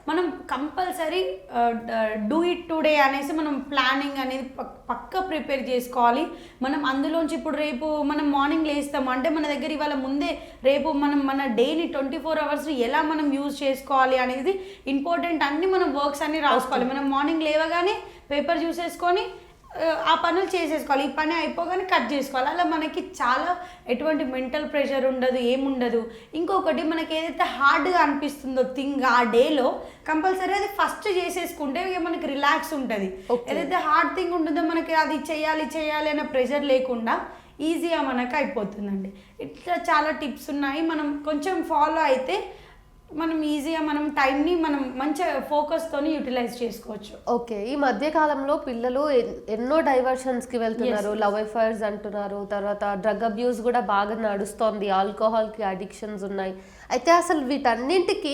మనం కంపల్సరీ డూ ఇట్ టుడే అనేసి మనం ప్లానింగ్ అనేది పక్కా ప్రిపేర్ చేసుకోవాలి. మనం అందులోంచి ఇప్పుడు రేపు మనం మార్నింగ్ లేస్తాము అంటే మన దగ్గర ఇవాళ ముందే రేపు మనం మన డేని 24 hours ఎలా మనం యూజ్ చేసుకోవాలి అనేది ఇంపార్టెంట్. అన్ని మనం వర్క్స్ అన్ని రాసుకోవాలి. మనం మార్నింగ్ లేవగానే పేపర్ చూసేసుకొని ఆ పనులు చేసేసుకోవాలి, ఈ పని అయిపోగానే కట్ చేసుకోవాలి. అలా మనకి చాలా ఎటువంటి మెంటల్ ప్రెషర్ ఉండదు, ఏముండదు. ఇంకొకటి, మనకి ఏదైతే హార్డ్గా అనిపిస్తుందో థింగ్ ఆ డేలో కంపల్సరీ అది ఫస్ట్ చేసేసుకుంటే మనకి రిలాక్స్ ఉంటుంది. ఏదైతే హార్డ్ థింగ్ ఉంటుందో మనకి అది చేయాలి అనే ప్రెషర్ లేకుండా ఈజీగా మనకు అయిపోతుందండి. ఇట్లా చాలా టిప్స్ ఉన్నాయి, మనం కొంచెం ఫాలో అయితే మనం ఈజీగా మనం టైంని మనం మంచిగా ఫోకస్తోని యూటిలైజ్ చేసుకోవచ్చు. ఓకే. ఈ మధ్య కాలంలో పిల్లలు ఎన్నో డైవర్షన్స్కి వెళ్తున్నారు, లవ్ అఫైర్స్ అంటున్నారు, తర్వాత డ్రగ్ అబ్యూస్ కూడా బాగా నడుస్తోంది, ఆల్కహాల్కి అడిక్షన్స్ ఉన్నాయి. అయితే అసలు వీటన్నింటికి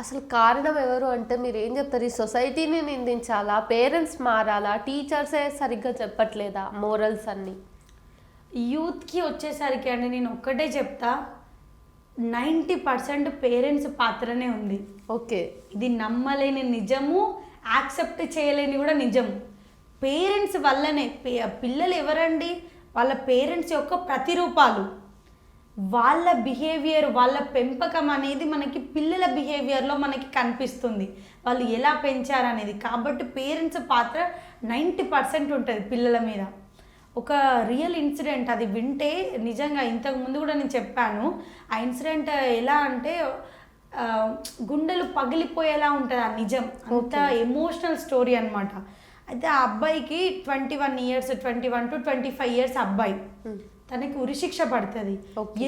అసలు కారణం ఎవరు అంటే మీరు ఏం చెప్తారు? ఈ సొసైటీని నిందించాలా, పేరెంట్స్ మారాలా, టీచర్సే సరిగ్గా చెప్పట్లేదా మోరల్స్ అన్నీ? యూత్కి వచ్చేసరికి అండి నేను ఒక్కటే చెప్తా, 90% పేరెంట్స్ పాత్రనే ఉంది. ఓకే. ఇది నమ్మలేని నిజము, యాక్సెప్ట్ చేయలేని కూడా నిజం. పేరెంట్స్ వల్లనే పిల్లలు ఎవరండి? వాళ్ళ పేరెంట్స్ యొక్క ప్రతిరూపాలు. వాళ్ళ బిహేవియర్, వాళ్ళ పెంపకం అనేది మనకి పిల్లల బిహేవియర్లో మనకి కనిపిస్తుంది, వాళ్ళు ఎలా పెంచారనేది. కాబట్టి పేరెంట్స్ పాత్ర 90% ఉంటుంది పిల్లల మీద. ఒక రియల్ ఇన్సిడెంట్ అది వింటే నిజంగా ఇంతకు ముందు కూడా నేను చెప్పాను. ఆ ఇన్సిడెంట్ ఎలా అంటే గుండెలు పగిలిపోయేలా ఉంటుంది ఆ నిజం. అంత ఎమోషనల్ స్టోరీ అనమాట. అయితే ఆ అబ్బాయికి 21 ఇయర్స్, 21 to 25 ఇయర్స్ అబ్బాయి. తనకి ఉరిశిక్ష పడుతుంది.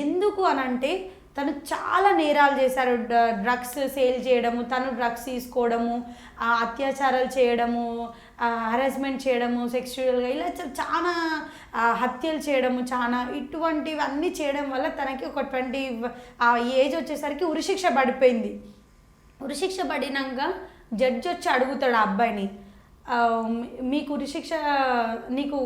ఎందుకు అని అంటే తను చాలా నేరాలు చేశారు. డ్రగ్స్ సేల్ చేయడము, తను డ్రగ్స్ తీసుకోవడము, అత్యాచారాలు చేయడము, హరాస్మెంట్ చేయడము, సెక్చువల్గా ఇలా చాలా హత్యలు చేయడము, చాలా ఇటువంటివన్నీ చేయడం వల్ల తనకి ఒక 20 ఆ ఏజ్ వచ్చేసరికి ఉరిశిక్ష పడిపోయింది. ఉరిశిక్ష పడినాక జడ్జి వచ్చి అడుగుతాడు ఆ అబ్బాయిని, నీకు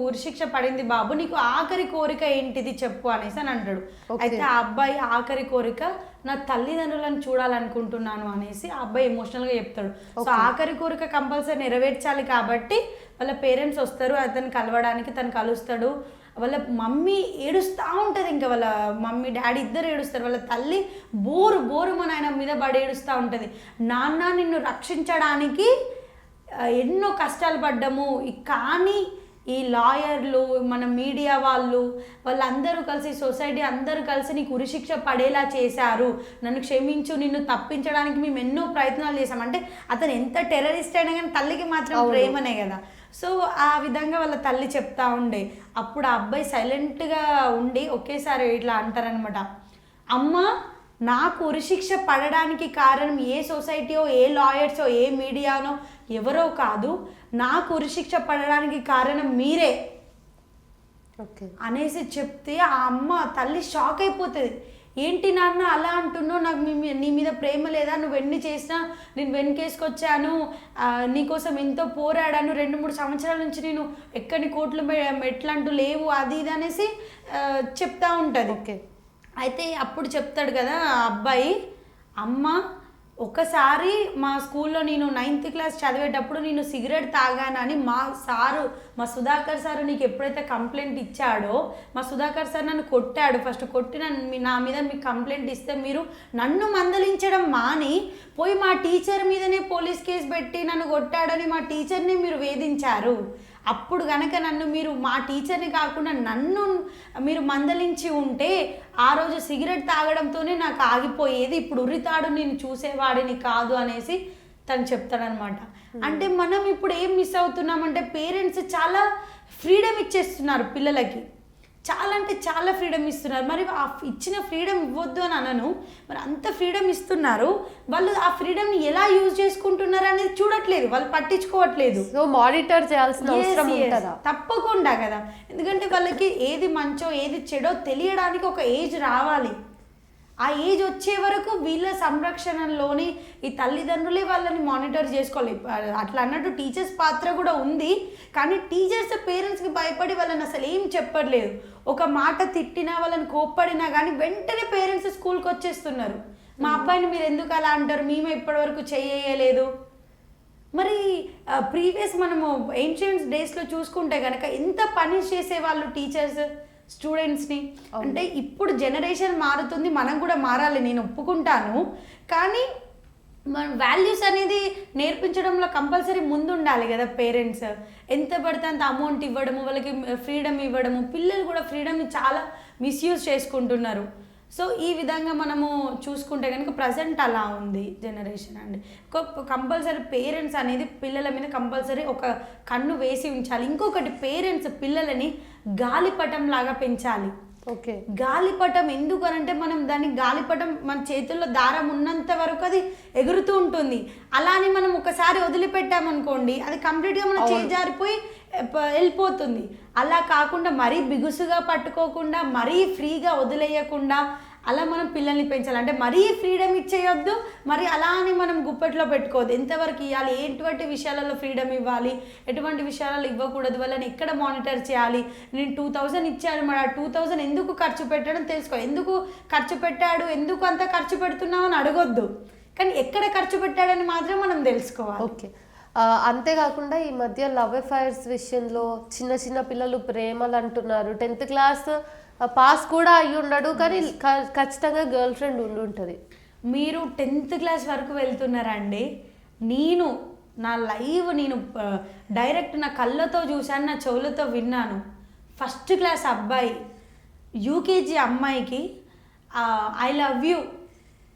ఉరిశిక్ష పడింది బాబు, నీకు ఆఖరి కోరిక ఏంటిది చెప్పు అనేసి అని అంటాడు. అయితే ఆ అబ్బాయి ఆఖరి కోరిక నా తల్లిదండ్రులను చూడాలనుకుంటున్నాను అనేసి ఆ అబ్బాయి ఎమోషనల్గా చెప్తాడు. సో ఆఖరి కోరిక కంపల్సరీ నెరవేర్చాలి కాబట్టి వాళ్ళ పేరెంట్స్ వస్తారు అతను కలవడానికి. తను కలుస్తాడు. వాళ్ళ మమ్మీ ఏడుస్తూ ఉంటుంది. ఇంకా వాళ్ళ మమ్మీ డాడీ ఇద్దరు ఏడుస్తారు. వాళ్ళ తల్లి బోరు మన ఆయన మీద పడి ఏడుస్తూ ఉంటుంది. నాన్న నిన్ను రక్షించడానికి ఎన్నో కష్టాలు పడ్డాము, కానీ ఈ లాయర్లు, మన మీడియా వాళ్ళందరూ కలిసి, సొసైటీ అందరూ కలిసి నీకు ఉరిశిక్ష పడేలా చేశారు, నన్ను క్షమించు, నిన్ను తప్పించడానికి మేము ఎన్నో ప్రయత్నాలు చేసాం. అంటే అతను ఎంత టెర్రరిస్ట్ అయినా కానీ తల్లికి మాత్రం ప్రేమనే కదా. సో ఆ విధంగా వాళ్ళ తల్లి చెప్తా ఉండే. అప్పుడు ఆ అబ్బాయి సైలెంట్గా ఉండి ఒకేసారి ఇట్లా అంటారనమాట, అమ్మ నాకు ఉరిశిక్ష పడడానికి కారణం ఏ సొసైటీయో, ఏ లాయర్సో, ఏ మీడియానో ఎవరో కాదు, నాకు ఉరిశిక్ష పడడానికి కారణం మీరే అనేసి చెప్తే ఆ అమ్మ తల్లి షాక్ అయిపోతుంది. ఏంటి నాన్న అలా అంటున్నావు, నాకు నీ మీద ప్రేమ లేదా, నువ్వు ఎన్ని చేసినా నేను వెనకేసుకొచ్చాను, నీకోసం ఎంతో పోరాడాను, 2-3 సంవత్సరాల నుంచి నేను ఎక్కడి కోట్లు మెట్లంటూ లేవు, అది ఇది అనేసి చెప్తా ఉంటుంది. అయితే అప్పుడు చెప్తాడు కదా ఆ అబ్బాయి, అమ్మ ఒకసారి మా స్కూల్లో నేను 9th క్లాస్ చదివేటప్పుడు నేను సిగరెట్ తాగానని మా సుధాకర్ సారు నీకు ఎప్పుడైతే కంప్లైంట్ ఇచ్చాడో, మా సుధాకర్ సార్ నన్ను కొట్టాడు. ఫస్ట్ కొట్టి నా మీద మీకు కంప్లైంట్ ఇస్తే మీరు నన్ను మందలించడం మాని పోయి మా టీచర్ మీదనే పోలీస్ కేసు పెట్టి నన్ను కొట్టాడని మా టీచర్ని మీరు వేధించారు. అప్పుడు కనుక మీరు మా టీచర్ని కాకుండా నన్ను మీరు మందలించి ఉంటే ఆ రోజు సిగరెట్ తాగడంతోనే నాకు ఆగిపోయేది, ఇప్పుడు ఉరితాడు నేను చూసేవాడిని కాదు అనేసి తను చెప్తాడనమాట. అంటే మనం ఇప్పుడు ఏం మిస్ అవుతున్నామంటే పేరెంట్స్ చాలా ఫ్రీడమ్ ఇచ్చేస్తున్నారు పిల్లలకి, చాలా అంటే చాలా ఫ్రీడమ్ ఇస్తున్నారు. మరి ఆ ఇచ్చిన ఫ్రీడమ్ ఇవ్వద్దు అని అనను, మరి అంత ఫ్రీడమ్ ఇస్తున్నారు, వాళ్ళు ఆ ఫ్రీడమ్ని ఎలా యూజ్ చేసుకుంటున్నారు అనేది చూడట్లేదు, వాళ్ళు పట్టించుకోవట్లేదు. సో మానిటర్ చేయాల్సిన అవసరం ఉంటుందా? తప్పకుండా కదా, ఎందుకంటే వాళ్ళకి ఏది మంచో ఏది చెడో తెలియడానికి ఒక ఏజ్ రావాలి. ఆ ఏజ్ వచ్చే వరకు వీళ్ళ సంరక్షణలోని ఈ తల్లిదండ్రులే వాళ్ళని మానిటర్ చేసుకోవాలి. అట్లా అన్నట్టు టీచర్స్ పాత్ర కూడా ఉంది, కానీ టీచర్స్ పేరెంట్స్కి భయపడి వాళ్ళని అసలు ఏం చెప్పట్లేదు. ఒక మాట తిట్టినా, వాళ్ళని కోప్పడినా కానీ వెంటనే పేరెంట్స్ స్కూల్కి వచ్చేస్తున్నారు. మా అబ్బాయిని మీరు ఎందుకు అలా అంటారు, మేమే ఇప్పటివరకు చేయలేదు. మరి ప్రీవియస్ మనము ఏన్షియంట్ డేస్లో చూసుకుంటే కనుక ఎంత పనిష్ చేసేవాళ్ళు టీచర్స్ స్టూడెంట్స్ని. అంటే ఇప్పుడు జనరేషన్ మారుతుంది, మనం కూడా మారాలి, నేను ఒప్పుకుంటాను. కానీ మన వాల్యూస్ అనేది నేర్పించడంలో కంపల్సరీ ముందు ఉండాలి కదా పేరెంట్స్. ఎంత పడితే అంత అమౌంట్ ఇవ్వడము, వాళ్ళకి ఫ్రీడమ్ ఇవ్వడము, పిల్లలు కూడా ఫ్రీడమ్ని చాలా మిస్యూజ్ చేసుకుంటున్నారు. సో ఈ విధంగా మనము చూసుకుంటే కనుక ప్రజెంట్ అలా ఉంది జనరేషన్ అండి. కంపల్సరీ పేరెంట్స్ అనేది పిల్లల మీద కంపల్సరీ ఒక కన్ను వేసి ఉంచాలి. ఇంకొకటి, పేరెంట్స్ పిల్లలని గాలిపటం లాగా పెంచాలి. గాలిపటం ఎందుకు అనంటే మనం దాన్ని గాలిపటం మన చేతుల్లో దారం ఉన్నంత వరకు అది ఎగురుతూ ఉంటుంది. అలానే మనం ఒకసారి వదిలిపెట్టామనుకోండి అది కంప్లీట్గా మన చేజారిపోయి వెళ్ళిపోతుంది. అలా కాకుండా మరీ బిగుసుగా పట్టుకోకుండా, మరీ ఫ్రీగా వదిలేయకుండా అలా మనం పిల్లల్ని పెంచాలి. అంటే మరీ ఫ్రీడమ్ ఇచ్చేయొద్దు, మరి అలా అని మనం గుప్పెట్లో పెట్టుకోవద్దు. ఎంతవరకు ఇవ్వాలి, ఎటువంటి విషయాలలో ఫ్రీడమ్ ఇవ్వాలి, ఎటువంటి విషయాలలో ఇవ్వకూడదు, వాళ్ళని ఎక్కడ మానిటర్ చేయాలి. నేను 2000 ఇచ్చాను, మరి ఆ 2000 ఎందుకు ఖర్చు పెట్టడం తెలుసుకో. ఎందుకు ఖర్చు పెట్టాడు, ఎందుకు అంత ఖర్చు పెడుతున్నావు అని అడగొద్దు, కానీ ఎక్కడ ఖర్చు పెట్టాడని మాత్రం మనం తెలుసుకోవాలి. అంతేకాకుండా ఈ మధ్య లవ్ అఫైర్స్ విషయంలో చిన్న చిన్న పిల్లలు ప్రేమలు అంటున్నారు. 10th క్లాస్ పాస్ కూడా అయ్యి ఉండడు, కానీ ఖచ్చితంగా గర్ల్ ఫ్రెండ్ ఉంటుంది. మీరు 10th క్లాస్ వరకు వెళ్తున్నారండి. నా లైవ్ నేను డైరెక్ట్ నా కళ్ళతో చూశాను, నా చెవులతో విన్నాను. ఫస్ట్ క్లాస్ అబ్బాయి యూకేజీ అమ్మాయికి ఐ లవ్ యూ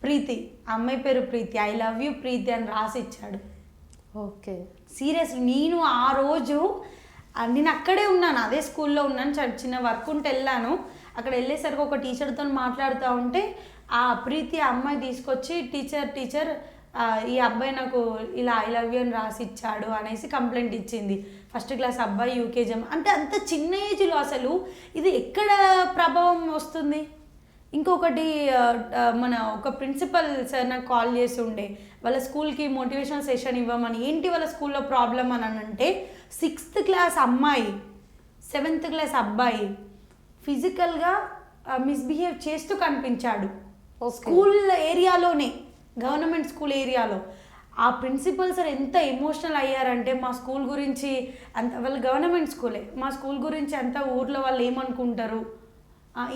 ప్రీతి, అమ్మాయి పేరు ప్రీతి, ఐ లవ్ యూ ప్రీతి అని రాసి ఇచ్చాడు. ఓకే. సీరియస్లీ నేను ఆ రోజు నేను అక్కడే ఉన్నాను, అదే స్కూల్లో ఉన్నాను, చిన్న వర్క్ ఉంటే వెళ్ళాను. అక్కడ వెళ్ళేసరికి ఒక టీచర్తో మాట్లాడుతూ ఉంటే ఆ ప్రీతి అమ్మాయి తీసుకొచ్చి టీచర్ ఈ అబ్బాయి నాకు ఇలా ఐ లవ్ యూ అని రాసి ఇచ్చాడు అనేసి కంప్లైంట్ ఇచ్చింది. ఫస్ట్ క్లాస్ అబ్బాయి యూకేజీ అంటే అంత చిన్న ఏజ్లో అసలు ఇది ఎక్కడ ప్రభావం వస్తుంది? ఇంకొకటి మన ఒక ప్రిన్సిపల్ సార్ నాకు కాల్ చేసి ఉండే వాళ్ళ స్కూల్కి మోటివేషనల్ సెషన్ ఇవ్వమని. ఏంటి వాళ్ళ స్కూల్లో ప్రాబ్లం అని అంటే 6th క్లాస్ అమ్మాయి 7th క్లాస్ అబ్బాయి ఫిజికల్గా మిస్బిహేవ్ చేస్తూ కనిపించాడు స్కూల్ ఏరియాలోనే, గవర్నమెంట్ స్కూల్ ఏరియాలో. ఆ ప్రిన్సిపల్ సార్ ఎంత ఎమోషనల్ అయ్యారంటే మా స్కూల్ గురించి అంత, వాళ్ళ గవర్నమెంట్ స్కూలే, మా స్కూల్ గురించి అంతా ఊర్లో వాళ్ళు ఏమనుకుంటారు,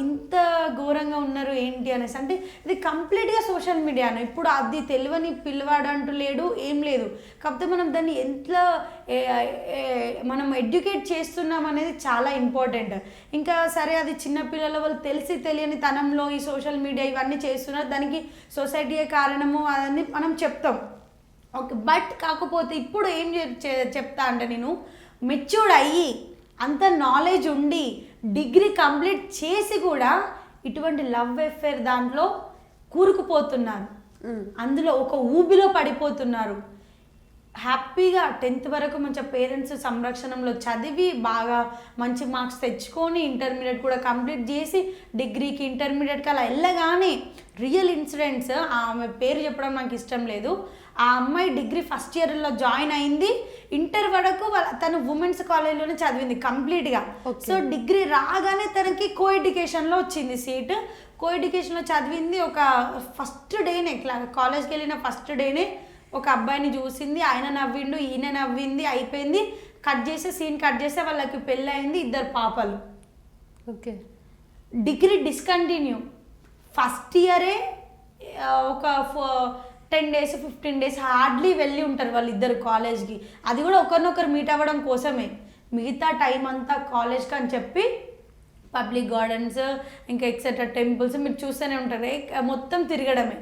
ఇంత ఘోరంగా ఉన్నారు ఏంటి అనేసి. అంటే ఇది కంప్లీట్గా సోషల్ మీడియాను. ఇప్పుడు అది తెలియని పిల్లవాడు అంటూ లేడు, ఏం లేదు. కాకపోతే మనం దాన్ని ఎంత మనం ఎడ్యుకేట్ చేస్తున్నాం అనేది చాలా ఇంపార్టెంట్. ఇంకా సరే అది చిన్నపిల్లల వాళ్ళు తెలిసి తెలియని తనంలో ఈ సోషల్ మీడియా ఇవన్నీ చేస్తున్నారు, దానికి సొసైటీయే కారణము అని మనం చెప్తాం. ఓకే, బట్ కాకపోతే ఇప్పుడు ఏం చెప్తా అంటే నేను మెచ్యూర్డ్ అయ్యి అంత నాలెడ్జ్ ఉండి డిగ్రీ కంప్లీట్ చేసి కూడా ఇటువంటి లవ్ అఫేర్ దాంట్లో కూరుకుపోతున్నారు, అందులో ఒక ఊబిలో పడిపోతున్నారు. హ్యాపీగా 10th వరకు మంచిగా పేరెంట్స్ సంరక్షణలో చదివి బాగా మంచి మార్క్స్ తెచ్చుకొని ఇంటర్మీడియట్ కూడా కంప్లీట్ చేసి డిగ్రీకి ఇంటర్మీడియట్కి అలా వెళ్ళగానే రియల్ ఇన్సిడెంట్స్, ఆమె పేరు చెప్పడం నాకు ఇష్టం లేదు, ఆ అమ్మాయి డిగ్రీ ఫస్ట్ ఇయర్లో జాయిన్ అయింది, ఇంటర్ వరకు తను ఉమెన్స్ కాలేజ్లోనే చదివింది కంప్లీట్గా. సో డిగ్రీ రాగానే తనకి కో ఎడ్యుకేషన్లో వచ్చింది సీట్, కో ఎడ్యుకేషన్లో చదివింది. ఒక ఫస్ట్ డేనే కాలేజ్కి వెళ్ళిన ఫస్ట్ డేనే ఒక అబ్బాయిని చూసింది, ఆయన నవ్విండు, ఈయన నవ్వింది, అయిపోయింది. సీన్ కట్ చేస్తే వాళ్ళకి పెళ్ళి అయింది, 2 పాపలు. ఓకే. డిగ్రీ డిస్కంటిన్యూ, ఫస్ట్ ఇయరే ఒక 10 days 15 days హార్డ్లీ వెళ్ళి ఉంటారు వాళ్ళిద్దరు కాలేజ్కి, అది కూడా ఒకరినొకరు మీట్ అవ్వడం కోసమే. మిగతా టైం అంతా కాలేజ్కి అని చెప్పి పబ్లిక్ గార్డెన్స్ ఇంకా ఎక్సెట్రా టెంపుల్స్ మీరు చూస్తూనే ఉంటారు, మొత్తం తిరగడమే.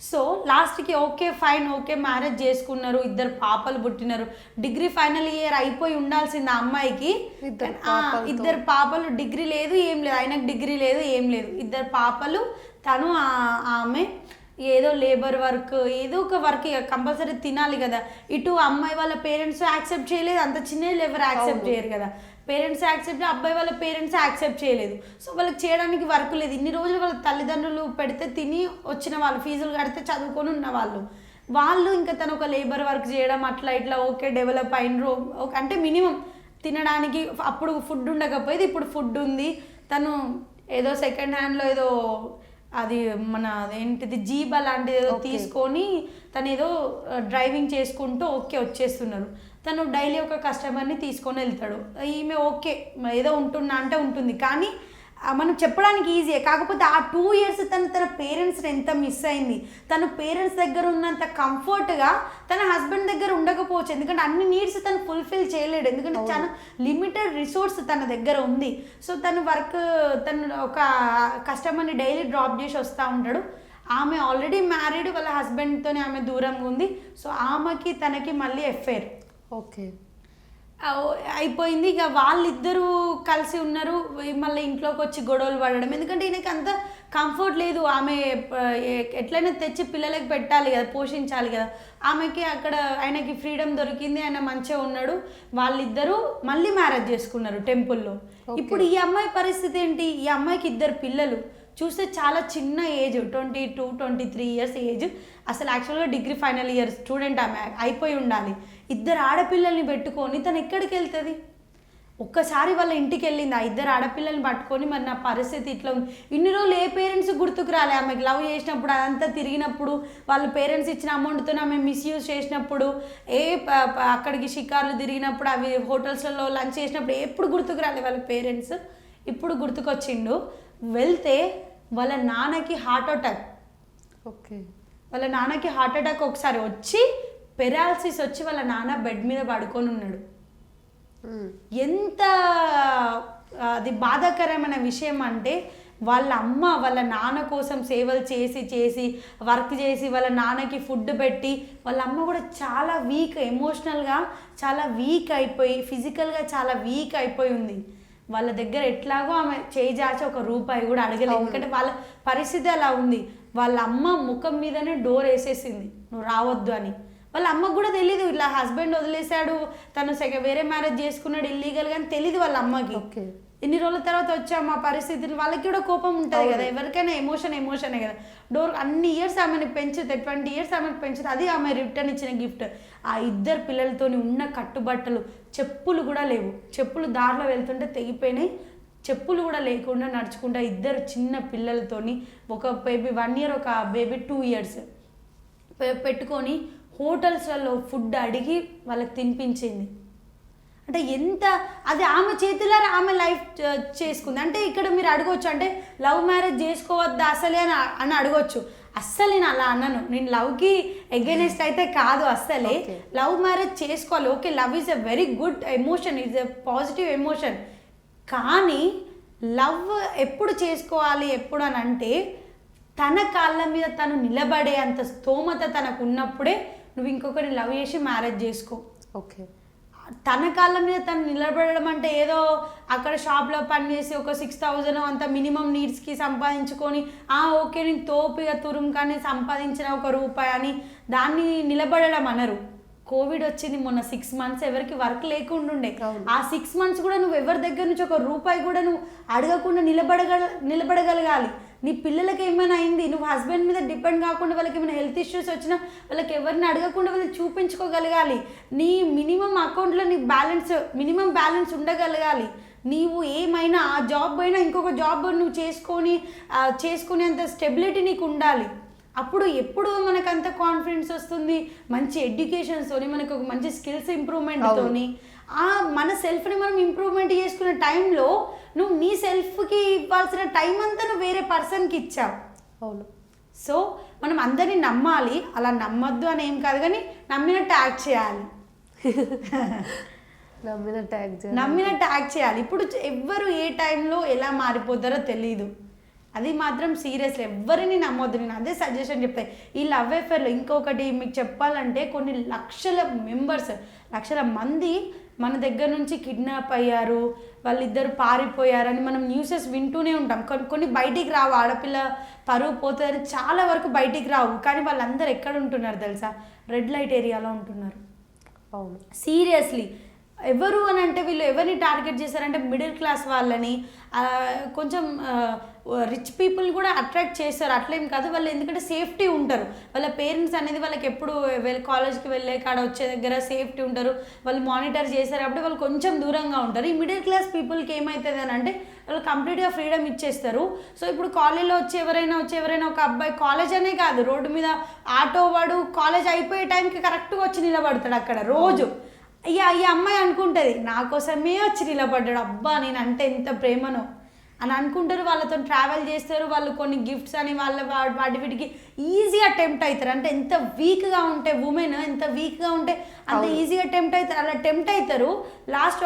సో లాస్ట్కి ఓకే ఫైన్, ఓకే మ్యారేజ్ చేసుకున్నారు, 2 పాపలు పుట్టినారు. డిగ్రీ ఫైనల్ ఇయర్ అయిపోయి ఉండాల్సింది ఆ అమ్మాయికి, 2 పాపలు, డిగ్రీ లేదు ఏం లేదు, ఆయనకు డిగ్రీ లేదు ఏం లేదు, 2 పాపలు. తను ఆమె ఏదో లేబర్ వర్క్, ఏదో ఒక వర్క్ ఇక కంపల్సరీ తినాలి కదా. ఇటు అమ్మాయి వాళ్ళ పేరెంట్స్ యాక్సెప్ట్ చేయలేదు, అంత చిన్న ఎవరు యాక్సెప్ట్ చేయరు కదా, పేరెంట్స్ యాక్సెప్ట్, అబ్బాయి వాళ్ళ పేరెంట్స్ యాక్సెప్ట్ చేయలేదు. సో వాళ్ళకి చేయడానికి వర్క్ లేదు. ఇన్ని రోజులు వాళ్ళ తల్లిదండ్రులు పెడితే తిని వచ్చిన వాళ్ళు, ఫీజులు కడితే చదువుకొని ఉన్న వాళ్ళు ఇంకా తను ఒక లేబర్ వర్క్ చేయడం అట్లా ఇట్లా ఓకే డెవలప్ అయినరు. అంటే మినిమం తినడానికి అప్పుడు ఫుడ్ ఉండకపోయేది, ఇప్పుడు ఫుడ్ ఉంది. తను ఏదో సెకండ్ హ్యాండ్లో ఏదో అది మన ఏంటిది జీబ్ అలాంటిది ఏదో తీసుకొని తను ఏదో డ్రైవింగ్ చేసుకుంటూ ఓకే వచ్చేస్తున్నారు. తను డైలీ ఒక కస్టమర్ని తీసుకొని వెళ్తాడు. ఈమె ఓకే ఏదో ఉంటున్నా అంటే ఉంటుంది, కానీ మనం చెప్పడానికి ఈజీయే. కాకపోతే ఆ 2 years తన పేరెంట్స్ని ఎంత మిస్ అయింది. తను పేరెంట్స్ దగ్గర ఉన్నంత కంఫర్ట్గా తన హస్బెండ్ దగ్గర ఉండకపోవచ్చు, ఎందుకంటే అన్ని నీడ్స్ తను ఫుల్ఫిల్ చేయలేడు, ఎందుకంటే చాలా లిమిటెడ్ రిసోర్స్ తన దగ్గర ఉంది. సో తను ఒక కస్టమర్ని డైలీ డ్రాప్ చేసి వస్తూ ఉంటాడు. ఆమె ఆల్రెడీ మ్యారీడ్, వాళ్ళ హస్బెండ్తోనే ఆమె దూరంగా ఉంది. సో ఆమెకి తనకి మళ్ళీ అఫేర్ ఓకే అయిపోయింది. ఇక వాళ్ళిద్దరూ కలిసి ఉన్నారు, మళ్ళీ ఇంట్లోకి వచ్చి గొడవలు పడడం, ఎందుకంటే ఈయనకి అంత కంఫర్ట్ లేదు. ఆమె ఎట్లయినా తెచ్చి పిల్లలకి పెట్టాలి కదా, పోషించాలి కదా. ఆమెకి అక్కడ ఆయనకి ఫ్రీడమ్ దొరికింది, ఆయన మంచిగా ఉన్నాడు. వాళ్ళిద్దరూ మళ్ళీ మ్యారేజ్ చేసుకున్నారు టెంపుల్లో. ఇప్పుడు ఈ అమ్మాయి పరిస్థితి ఏంటి? ఈ అమ్మాయికి 2 పిల్లలు, చూస్తే చాలా చిన్న ఏజ్, 22-23 years ఏజ్. అసలు యాక్చువల్గా డిగ్రీ ఫైనల్ ఇయర్ స్టూడెంట్ ఆమె అయిపోయి ఉండాలి. 2 ఆడపిల్లల్ని పెట్టుకొని తను ఎక్కడికి వెళ్తుంది? ఒక్కసారి వాళ్ళ ఇంటికి వెళ్ళింది ఆ 2 ఆడపిల్లల్ని పట్టుకొని, మరి నా పరిస్థితి ఇట్లా ఉంది. ఇన్ని రోజులు ఏ పేరెంట్స్ గుర్తుకు రాలే ఆమెకి? లవ్ చేసినప్పుడు అదంతా తిరిగినప్పుడు, వాళ్ళ పేరెంట్స్ ఇచ్చిన అమౌంట్తో ఆమె మిస్యూజ్ చేసినప్పుడు, అక్కడికి షికార్లు తిరిగినప్పుడు, అవి హోటల్స్లలో లంచ్ చేసినప్పుడు ఎప్పుడు గుర్తుకు రాలే వాళ్ళ పేరెంట్స్? ఇప్పుడు గుర్తుకొచ్చిండు. వెళ్తే వాళ్ళ నాన్నకి హార్ట్ అటాక్. ఓకే. వాళ్ళ నాన్నకి హార్ట్ అటాక్ ఒకసారి వచ్చి పెరాలసిస్ వచ్చి వాళ్ళ నాన్న బెడ్ మీద పడుకొని ఉన్నాడు. ఎంత అది బాధాకరమైన విషయం అంటే వాళ్ళ అమ్మ వాళ్ళ నాన్న కోసం సేవలు చేసి చేసి వర్క్ చేసి వాళ్ళ నాన్నకి ఫుడ్ పెట్టి వాళ్ళ అమ్మ కూడా చాలా వీక్, ఎమోషనల్గా చాలా వీక్ అయిపోయి, ఫిజికల్గా చాలా వీక్ అయిపోయి ఉంది. వాళ్ళ దగ్గర ఎట్లాగో ఆమె చేయి జాచి ఒక రూపాయి కూడా అడగలేదు, ఎందుకంటే వాళ్ళ పరిస్థితి అలా ఉంది. వాళ్ళ అమ్మ ముఖం మీదనే డోర్ వేసేసింది, నువ్వు రావద్దు అని. వాళ్ళ అమ్మకు కూడా తెలీదు ఇట్లా హస్బెండ్ వదిలేశాడు, తను వేరే మ్యారేజ్ చేసుకున్నాడు ఇల్లీగల్గా అని తెలీదు వాళ్ళ అమ్మకి. ఇన్ని రోజుల తర్వాత వచ్చాము మా పరిస్థితిని, వాళ్ళకి కూడా కోపం ఉంటుంది కదా, ఎవరికైనా ఎమోషనే కదా. డోర్ అన్ని ఇయర్స్ ఆమెను పెంచితే 20 years ఆమెను పెంచితే అది ఆమె రిటర్న్ ఇచ్చిన గిఫ్ట్. ఆ ఇద్దరు పిల్లలతోని ఉన్న కట్టుబట్టలు, చెప్పులు కూడా లేవు, చెప్పులు దారిలో వెళ్తుంటే తెగిపోయినాయి, చెప్పులు కూడా లేకుండా నడుచుకుంటా ఇద్దరు చిన్న పిల్లలతోని, ఒక బేబీ 1 year, ఒక బేబీ 2 years పెట్టుకొని హోటల్స్లలో ఫుడ్ అడిగి వాళ్ళకి తినిపించింది. అంటే ఎంత అది ఆమె చేతిలో ఆమె లైఫ్ చేసుకుంది. అంటే ఇక్కడ మీరు అడగొచ్చు, అంటే లవ్ మ్యారేజ్ చేసుకోవద్దా అసలే అని అడగొచ్చు. అస్సలు నేను అలా అన్నాను, నేను లవ్కి ఎగెనెస్ట్ అయితే కాదు అస్సలే. లవ్ మ్యారేజ్ చేసుకోవాలి, okay, love is a very good emotion, is a positive emotion. కానీ లవ్ ఎప్పుడు చేసుకోవాలి ఎప్పుడు అని అంటే తన కాళ్ళ మీద తను నిలబడే అంత స్తోమత తనకు ఉన్నప్పుడే నువ్వు ఇంకొకరిని లవ్ చేసి మ్యారేజ్ చేసుకో. ఓకే, తన కాళ్ళ మీద తను నిలబడడం అంటే ఏదో అక్కడ షాప్లో పనిచేసి ఒక 6,000 అంత మినిమం నీడ్స్కి సంపాదించుకొని ఓకే నేను తోపిగా తురుము సంపాదించిన ఒక రూపాయి అని దాన్ని నిలబడడం అనరు. కోవిడ్ వచ్చింది మొన్న 6 months, ఎవరికి వర్క్ లేకుండా ఉండే. ఆ 6 months కూడా నువ్వు ఎవరి దగ్గర నుంచి ఒక రూపాయి కూడా నువ్వు అడగకుండా నిలబడగలగాలి. నీ పిల్లలకి ఏమైనా అయింది, నువ్వు హస్బెండ్ మీద డిపెండ్ కాకుండా వాళ్ళకి ఏమైనా హెల్త్ ఇష్యూస్ వచ్చినా వాళ్ళకి ఎవరిని అడగకుండా వాళ్ళు చూపించుకోగలగాలి. నీ మినిమం అకౌంట్లో నీ మినిమం బ్యాలెన్స్ ఉండగలగాలి. నీవు ఏమైనా ఆ జాబ్ అయినా ఇంకొక జాబ్ నువ్వు చేసుకునేంత స్టెబిలిటీ నీకు ఉండాలి. అప్పుడు ఎప్పుడు మనకు అంత కాన్ఫిడెన్స్ వస్తుంది, మంచి ఎడ్యుకేషన్స్తోని, మనకు ఒక మంచి స్కిల్స్ ఇంప్రూవ్మెంట్తోని, మన సెల్ఫ్ని మనం ఇంప్రూవ్మెంట్ చేసుకునే టైంలో నువ్వు నీ సెల్ఫ్కి ఇవ్వాల్సిన టైం అంతా నువ్వు వేరే పర్సన్కి ఇచ్చావు. అవును. సో మనం అందరినీ నమ్మాలి, అలా నమ్మొద్దు అని ఏం కాదు, కానీ నమ్మినట్టు యాక్ట్ చేయాలి. నమ్మినట్టు యాక్ట్ చేయాలి. ఇప్పుడు ఎవ్వరు ఏ టైంలో ఎలా మారిపోతారో తెలీదు, అది మాత్రం సీరియస్లీ ఎవ్వరిని నమ్మొద్దు. నేను అదే సజెషన్ చెప్తాను. ఈ లవ్ అఫేర్లో ఇంకొకటి మీకు చెప్పాలంటే కొన్ని లక్షల మంది మన దగ్గర నుంచి కిడ్నాప్ అయ్యారు, వాళ్ళిద్దరు పారిపోయారని మనం న్యూసెస్ వింటూనే ఉంటాం. కొన్ని బయటికి రావు, ఆడపిల్ల పరువు పోతుందని చాలా వరకు బయటికి రావు. కానీ వాళ్ళందరూ ఎక్కడ ఉంటున్నారు తెలుసా? రెడ్ లైట్ ఏరియాలో ఉంటున్నారు. అవును, సీరియస్లీ. ఎవరు అని అంటే వీళ్ళు ఎవరిని టార్గెట్ చేశారంటే మిడిల్ క్లాస్ వాళ్ళని, కొంచెం రిచ్ పీపుల్ కూడా అట్రాక్ట్ చేస్తారు. అట్లేం కాదు, వాళ్ళు ఎందుకంటే సేఫ్టీ ఉంటారు. వాళ్ళ పేరెంట్స్ అనేది వాళ్ళకి ఎప్పుడు కాలేజ్కి వెళ్ళే కాడ వచ్చే దగ్గర సేఫ్టీ ఉంటారు, వాళ్ళు మానిటర్ చేశారు, అప్పుడు వాళ్ళు కొంచెం దూరంగా ఉంటారు. ఈ మిడిల్ క్లాస్ పీపుల్కి ఏమవుతుంది అని అంటే వాళ్ళు కంప్లీట్గా ఫ్రీడమ్ ఇచ్చేస్తారు. సో ఇప్పుడు కాలేజ్లో వచ్చి ఎవరైనా ఒక అబ్బాయి, కాలేజ్ అనే కాదు, రోడ్డు మీద ఆటో వాడు కాలేజ్ అయిపోయే టైంకి కరెక్ట్గా వచ్చి నిలబడతాడు అక్కడ రోజు. ఈ అమ్మాయి అనుకుంటుంది నా కోసమే వచ్చి నిలబడ్డాడు, అబ్బా నేను అంటే ఎంత ప్రేమనో అని అనుకుంటారు. వాళ్ళతో ట్రావెల్ చేస్తారు, వాళ్ళు కొన్ని గిఫ్ట్స్ అని వాటి వీటికి ఈజీగా టెంప్ట్ అవుతారు. అంటే ఎంత వీక్గా ఉంటే ఉమెన్, ఎంత వీక్గా ఉంటే అంత ఈజీగా టెంప్ట్ అవుతారు. అలా టెంప్ట్ అవుతారు. లాస్ట్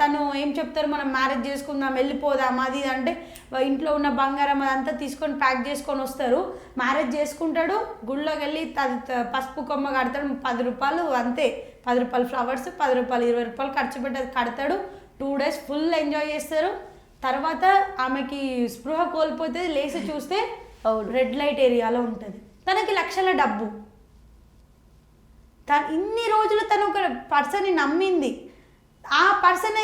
తను ఏం చెప్తారు, మనం మ్యారేజ్ చేసుకుందాం, వెళ్ళిపోదాం అది అంటే ఇంట్లో ఉన్న బంగారం అదంతా తీసుకొని ప్యాక్ చేసుకొని వస్తారు. మ్యారేజ్ చేసుకుంటాడు, గుళ్ళోకి వెళ్ళి పసుపు కొమ్మ కడతాడు, 10 రూపాయలు అంతే, 10 రూపాయలు ఫ్లవర్స్, 10 రూపాయలు 20 రూపాయలు ఖర్చు పెట్టి కడతాడు. 2 days ఫుల్ ఎంజాయ్ చేస్తారు. తర్వాత ఆమెకి స్పృహ కోల్పోతే లేచి చూస్తే రెడ్ లైట్ ఏరియాలో ఉంటుంది. తనకి లక్షల డబ్బు. ఇన్ని రోజులు తను ఒక పర్సన్ని నమ్మింది, ఆ పర్సన్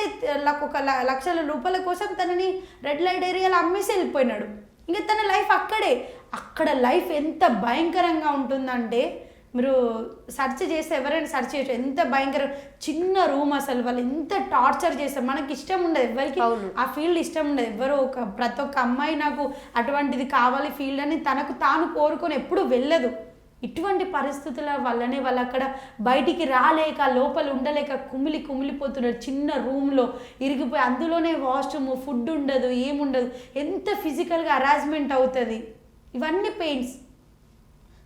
ఒక లక్షల రూపాయల కోసం తనని రెడ్ లైట్ ఏరియాలో అమ్మేసి వెళ్ళిపోయినాడు. ఇంకా తన లైఫ్ అక్కడ లైఫ్ ఎంత భయంకరంగా ఉంటుందంటే మీరు సెర్చ్ చేస్తే ఎవరైనా సెర్చ్ చేయొచ్చు, ఎంత భయంకర చిన్న రూమ్, అసలు వాళ్ళు ఎంత టార్చర్ చేస్తారు. మనకి ఇష్టం ఉండదు, ఎవరికి ఆ ఫీల్డ్ ఇష్టం ఉండదు. ప్రతి ఒక్క అమ్మాయి నాకు అటువంటిది కావాలి ఫీల్డ్ అని తనకు తాను కోరుకొని ఎప్పుడు వెళ్ళదు. ఇటువంటి పరిస్థితుల వల్లనే వాళ్ళు అక్కడ బయటికి రాలేక, లోపల ఉండలేక కుమిలిపోతున్నారు. చిన్న రూమ్లో ఇరిగిపోయి, అందులోనే వాష్రూమ్, ఫుడ్ ఉండదు, ఏముండదు. ఎంత ఫిజికల్గా హరాస్మెంట్ అవుతుంది. ఇవన్నీ పెయిన్స్.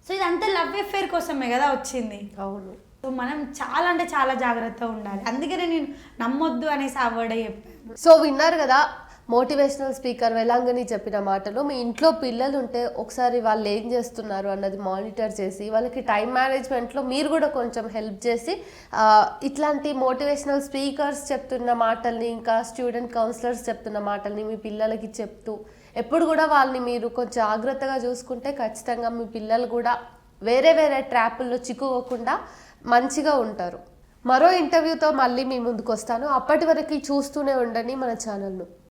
సో ఇదంతా లవ్ అఫేర్ కోసమే కదా వచ్చింది. అవును. సో మనం చాలా అంటే చాలా జాగ్రత్తగా ఉండాలి. అందుకనే నేను నమ్మొద్దు అనేసి ఆ వర్డే చెప్పాను. సో విన్నారు కదా మోటివేషనల్ స్పీకర్ వెలాంగని చెప్పిన మాటలు. మీ ఇంట్లో పిల్లలు ఉంటే ఒకసారి వాళ్ళు ఏం చేస్తున్నారు అన్నది మానిటర్ చేసి వాళ్ళకి టైం మేనేజ్మెంట్లో మీరు కూడా కొంచెం హెల్ప్ చేసి ఇట్లాంటి మోటివేషనల్ స్పీకర్స్ చెప్తున్న మాటల్ని ఇంకా స్టూడెంట్ కౌన్సిలర్స్ చెప్తున్న మాటల్ని మీ పిల్లలకి చెప్తూ ఎప్పుడు కూడా వాళ్ళని మీరు కొంచెం జాగ్రత్తగా చూసుకుంటే ఖచ్చితంగా మీ పిల్లలు కూడా వేరే వేరే ట్రాపుల్లో చిక్కుకోకుండా మంచిగా ఉంటారు. మరో ఇంటర్వ్యూతో మళ్ళీ మీ ముందుకు వస్తాను. అప్పటి వరకు చూస్తూనే ఉండండి మన ఛానల్ను.